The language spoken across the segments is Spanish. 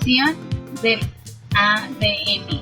transcripción del ADN.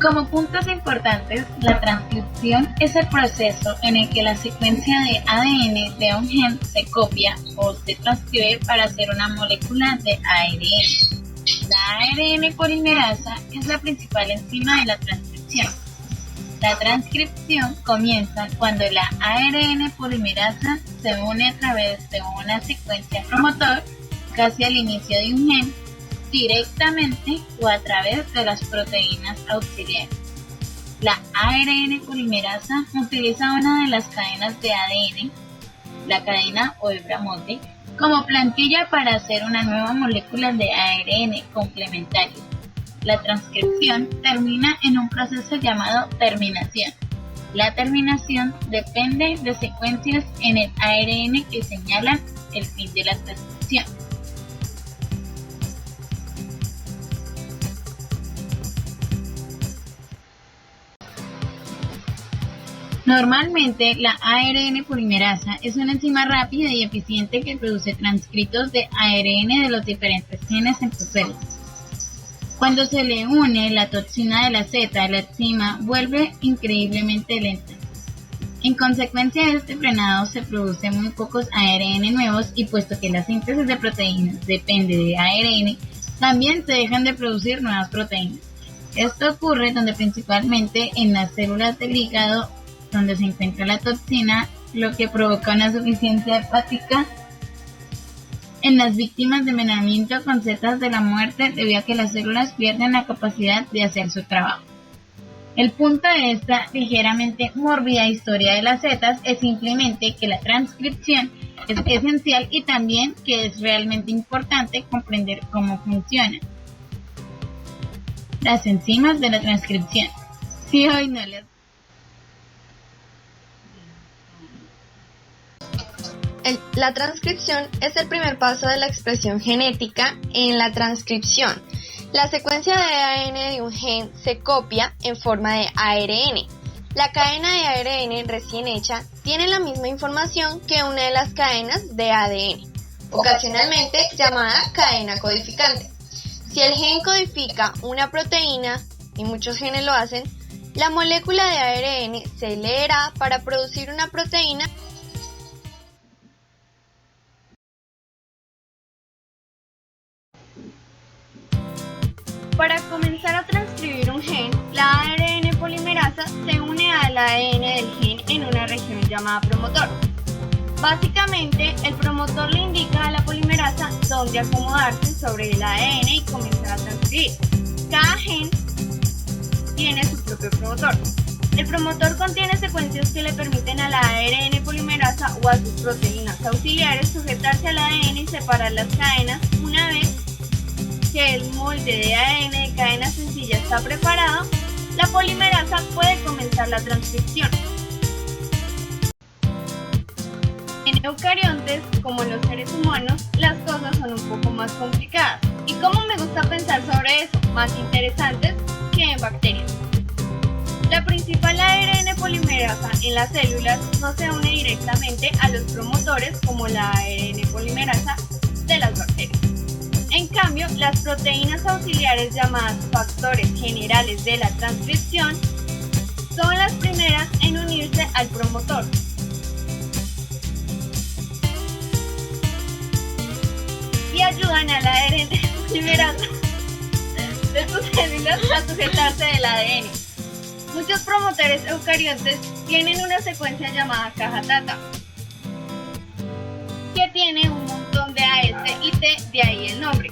Como puntos importantes, la transcripción es el proceso en el que la secuencia de ADN de un gen se copia o se transcribe para hacer una molécula de ARN. La ARN polimerasa es la principal enzima de la transcripción. La transcripción comienza cuando la ARN polimerasa se une a través de una secuencia promotor casi al inicio de un gen, directamente o a través de las proteínas auxiliares. La ARN polimerasa utiliza una de las cadenas de ADN, la cadena o hebra mote, como plantilla para hacer una nueva molécula de ARN complementario. La transcripción termina en un proceso llamado terminación. La terminación depende de secuencias en el ARN que señalan el fin de la transcripción. Normalmente, la ARN polimerasa es una enzima rápida y eficiente que produce transcritos de ARN de los diferentes genes en sus células. Cuando se le une la toxina de la Z, la enzima vuelve increíblemente lenta. En consecuencia de este frenado, se producen muy pocos ARN nuevos y puesto que la síntesis de proteínas depende de ARN, también se dejan de producir nuevas proteínas. Esto ocurre principalmente en las células del hígado, donde se encuentra la toxina, lo que provoca una insuficiencia hepática en las víctimas de envenenamiento con setas de la muerte debido a que las células pierden la capacidad de hacer su trabajo. El punto de esta ligeramente mórbida historia de las setas es simplemente que la transcripción es esencial y también que es realmente importante comprender cómo funcionan las enzimas de la transcripción. Si hoy no les La transcripción es el primer paso de la expresión genética en la transcripción. La secuencia de ADN de un gen se copia en forma de ARN. La cadena de ARN recién hecha tiene la misma información que una de las cadenas de ADN, ocasionalmente llamada cadena codificante. Si el gen codifica una proteína, y muchos genes lo hacen, la molécula de ARN se leerá para producir una proteína. Para comenzar a transcribir un gen, la ARN polimerasa se une al ADN del gen en una región llamada promotor. Básicamente, el promotor le indica a la polimerasa dónde acomodarse sobre el ADN y comenzar a transcribir. Cada gen tiene su propio promotor. El promotor contiene secuencias que le permiten a la ARN polimerasa o a sus proteínas auxiliares sujetarse al ADN y separar las cadenas. Una vez que el molde de ADN de cadena sencilla está preparado, la polimerasa puede comenzar la transcripción. En eucariontes, como los seres humanos, las cosas son un poco más complicadas. Y como me gusta pensar sobre eso, más interesantes que en bacterias. La principal ARN polimerasa en las células no se une directamente a los promotores como la ARN polimerasa de las bacterias. En cambio, las proteínas auxiliares llamadas factores generales de la transcripción son las primeras en unirse al promotor. Y ayudan a la ARN polimerasa de tus células a sujetarse del ADN. Muchos promotores eucariontes tienen una secuencia llamada caja Tata, que tiene un montón de AS y T, de ahí el nombre.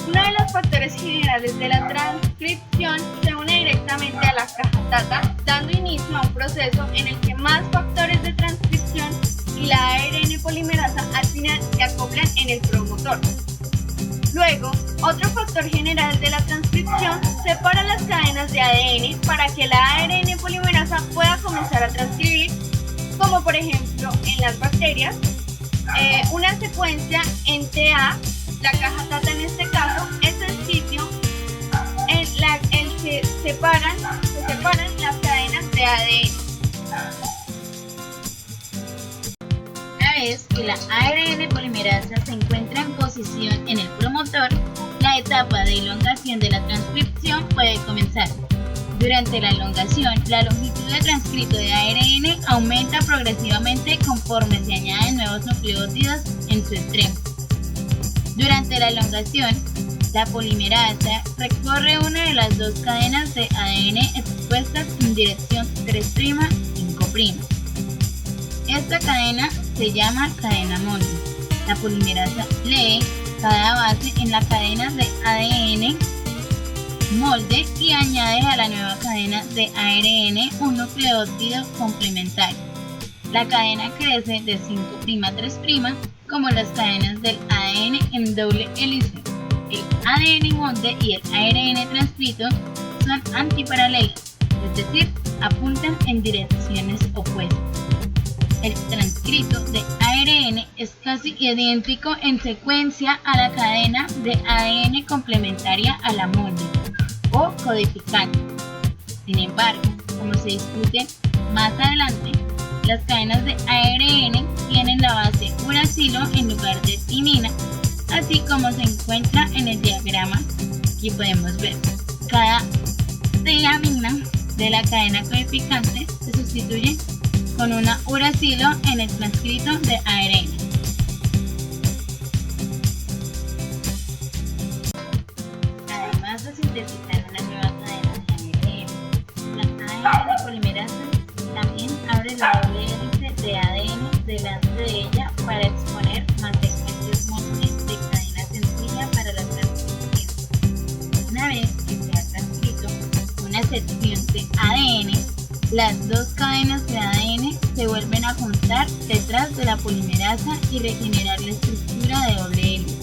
Uno de los factores generales de la transcripción se une directamente a la caja Tata, dando inicio a un proceso en el que más factores de transcripción y la ARN polimerasa al final se acoplan en el promotor. Luego, otro factor general de la transcripción separa las cadenas de ADN para que la ARN polimerasa pueda comenzar a transcribir, como por ejemplo en las bacterias, una secuencia en TA, la caja Tata en este caso, es el sitio en el que se separan las cadenas de ADN. Una vez que la ARN polimerasa se encuentra en posición en el promotor, la etapa de elongación de la transcripción puede comenzar. Durante la elongación, la longitud de transcrito de ARN aumenta progresivamente conforme se añaden nuevos nucleótidos en su extremo. Durante la elongación, la polimerasa recorre una de las dos cadenas de ADN expuestas en dirección 3'-5'. Esta cadena se llama cadena molde. La polimerasa lee cada base en la cadena de ADN molde y añade a la nueva cadena de ARN un nucleótido complementario. La cadena crece de 5' a 3' como las cadenas del ADN en doble hélice. El ADN molde y el ARN transcrito son antiparalelas, es decir, apuntan en direcciones opuestas. El transcrito de ARN es casi idéntico en secuencia a la cadena de ADN complementaria a la molde o codificante. Sin embargo, como se discute más adelante, las cadenas de ARN tienen la base uracilo en lugar de timina, así como se encuentra en el diagrama. Aquí podemos ver cada tiamina de la cadena codificante se sustituye con una uracilo en el transcrito de ARN. Además de sintetizar una nueva cadena de ARN, la ARN polimerasa también abre la doble hélice de ADN delante de ella para exponer más secuencias múltiples de cadena sencilla para la transcripción. Una vez que se ha transcrito una sección de ADN, las dos cadenas de ADN se vuelven a juntar detrás de la polimerasa y regenerar la estructura de doble hélice.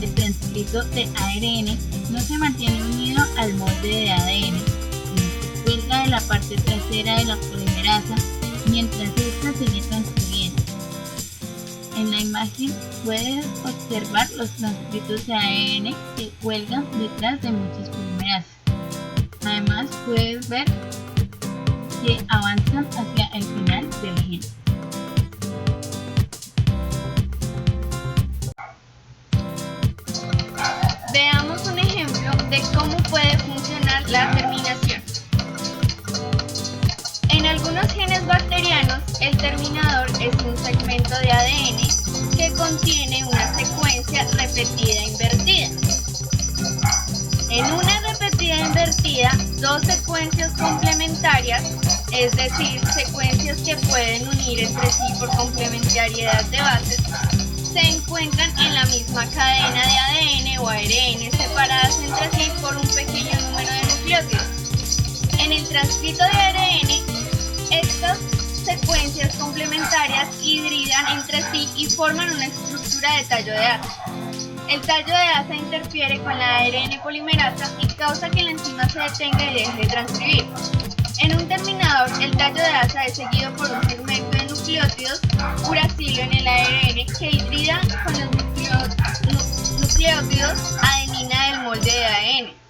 El transcrito de ARN no se mantiene unido al molde de ADN, sino se cuelga de la parte trasera de la polimerasa mientras ésta sigue transcribiendo. En la imagen puedes observar los transcritos de ADN que cuelgan detrás de muchas polimerasas. Además puedes ver que avanzan hacia el final del gen. Veamos un ejemplo de cómo puede funcionar la terminación. En algunos genes bacterianos, el terminador es un segmento de ADN que contiene una secuencia repetida invertida. En una repetida invertida, dos secuencias complementarias, es decir, secuencias que pueden unir entre sí por complementariedad de bases, se encuentran en la misma cadena de ADN o ARN separadas entre sí por un pequeño número de nucleótidos. En el transcrito de ARN, estas secuencias complementarias hibridan entre sí y forman una estructura de tallo de asa. El tallo de asa interfiere con la ARN polimerasa y causa que la enzima se detenga y deje de transcribir. En un terminador, el tallo de asa es seguido por un segmento de nucleótidos uracilo en el ARN que hibrida con los nucleótidos adenina del molde de ADN.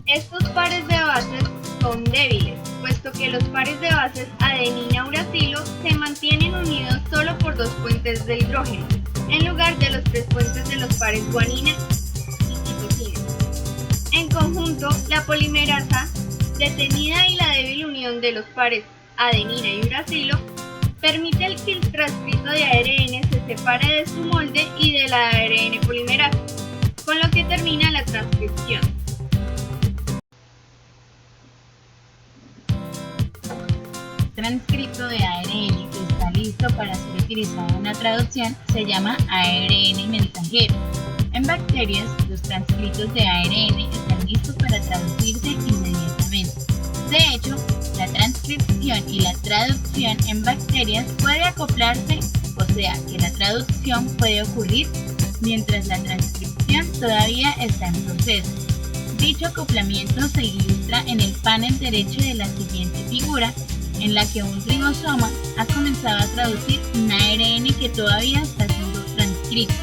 Estos pares de bases son débiles, puesto que los pares de bases adenina-uracilo se mantienen unidos solo por dos puentes de hidrógeno, en lugar de los tres puentes de los pares guanina y citosina. En conjunto, la polimerasa, detenida y la débil unión de los pares adenina y uracilo, permite que el transcrito de ARN se separe de su molde y de la ARN polimerasa, con lo que termina la transcripción. Transcrito de ARN que está listo para ser utilizado en una traducción se llama ARN mensajero. En bacterias, los transcritos de ARN están listos para traducirse inmediatamente. De hecho, la transcripción y la traducción en bacterias puede acoplarse, o sea que la traducción puede ocurrir mientras la transcripción todavía está en proceso. Dicho acoplamiento se ilustra en el panel derecho de la siguiente figura, en la que un ribosoma ha comenzado a traducir un ARN que todavía está siendo transcrito.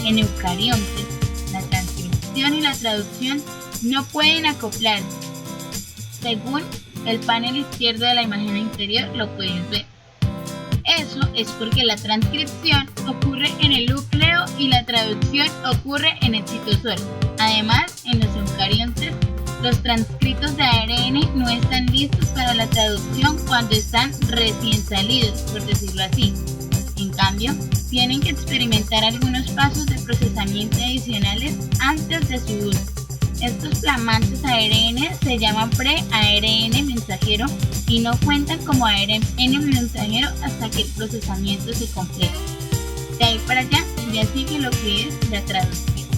En eucariontes, la transcripción y la traducción no pueden acoplarse. según el panel izquierdo de la imagen inferior lo puedes ver. Eso es porque la transcripción ocurre en el núcleo y la traducción ocurre en el citosol. Además, en los eucariontes, los transcritos de ARN no están listos para la traducción cuando están recién salidos, por decirlo así. En cambio, tienen que experimentar algunos pasos de procesamiento adicionales antes de su uso. Estos flamantes ARN se llaman pre-ARN mensajero y no cuentan como ARN mensajero hasta que el procesamiento se complete. De ahí para allá ya sigue lo que es la traducción.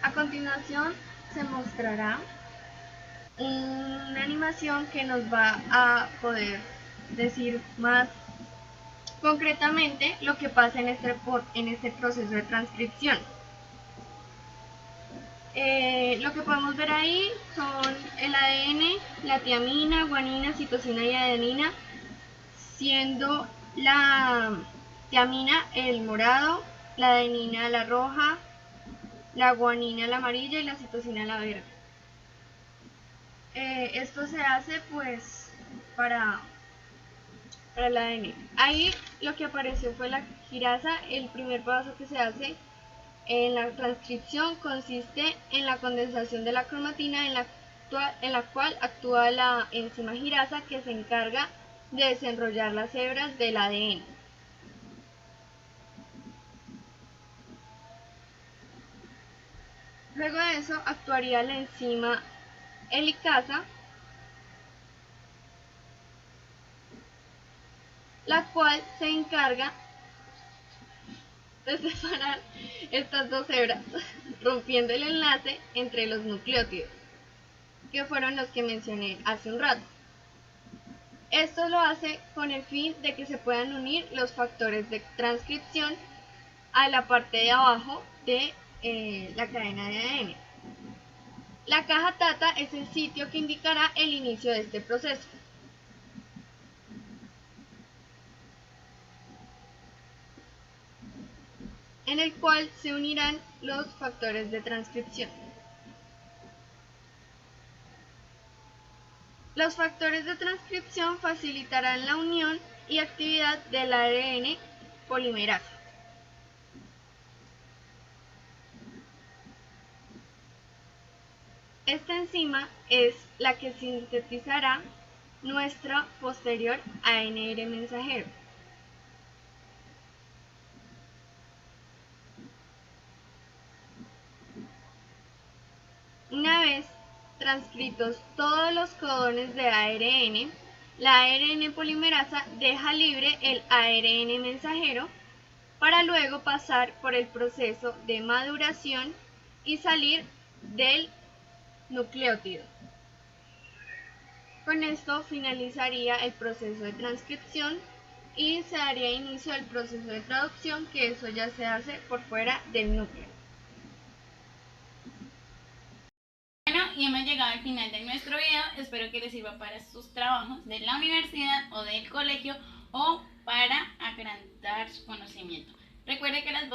A continuación se mostrará una animación que nos va a poder decir más concretamente lo que pasa en este proceso de transcripción. Lo que podemos ver ahí son el ADN, la tiamina, guanina, citosina y adenina, siendo la tiamina el morado, la adenina la roja, la guanina la amarilla y la citosina la verde. Esto se hace pues para el ADN. Ahí lo que apareció fue la quirasa. El primer paso que se hace en la transcripción consiste en la condensación de la cromatina en la cual actúa la enzima quirasa que se encarga de desenrollar las hebras del ADN. Luego de eso actuaría la enzima helicasa, la cual se encarga de separar estas dos hebras, rompiendo el enlace entre los nucleótidos, que fueron los que mencioné hace un rato. Esto lo hace con el fin de que se puedan unir los factores de transcripción a la parte de abajo de la cadena de ADN. La caja Tata es el sitio que indicará el inicio de este proceso. En el cual se unirán los factores de transcripción. Los factores de transcripción facilitarán la unión y actividad del ARN polimerasa. Esta enzima es la que sintetizará nuestro posterior ARN mensajero. Una vez transcritos todos los codones de ARN, la ARN polimerasa deja libre el ARN mensajero para luego pasar por el proceso de maduración y salir del nucleótido. Con esto finalizaría el proceso de transcripción y se daría inicio al proceso de traducción, que eso ya se hace por fuera del núcleo. Y hemos llegado al final de nuestro video. Espero que les sirva para sus trabajos de la universidad o del colegio o para agrandar su conocimiento. Recuerde que las